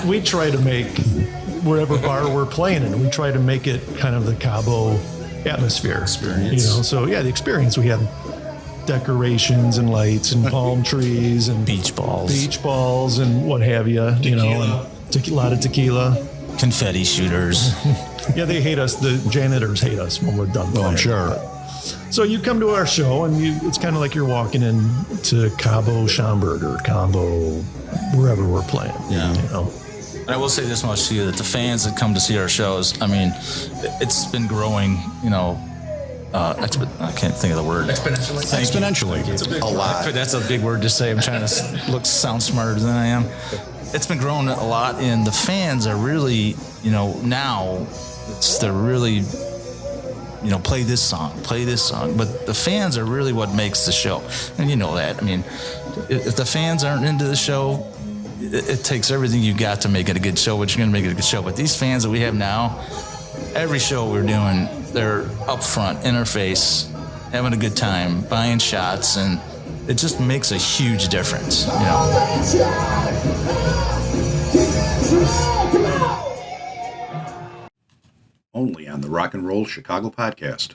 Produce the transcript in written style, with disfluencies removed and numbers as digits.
we try to make wherever bar we're playing in, we try to make it kind of the Cabo atmosphere. Experience. So yeah, the experience. We have decorations and lights and palm trees and Beach balls and what have you. And a lot of tequila. confetti shooters. Yeah, they hate us. The janitors hate us when we're done playing. I'm sure. So you come to our show, and it's kind of like you're walking into Cabo Schaumburg or Cabo, wherever we're playing. Yeah. And I will say this much to you, that the fans that come to see our shows, I mean, it's been growing, I can't think of the word. Exponentially. A lot. That's a big word to say. I'm trying to sound smarter than I am. It's been growing a lot, and the fans are really, now they're really, play this song. But the fans are really what makes the show. And you know that. I mean, if the fans aren't into the show, it takes everything you got to make it a good show, but you're going to make it a good show. But these fans that we have now, every show we're doing, they're up front, in our face, having a good time, buying shots, and it just makes a huge difference. Only on the Rock and Roll Chicago podcast.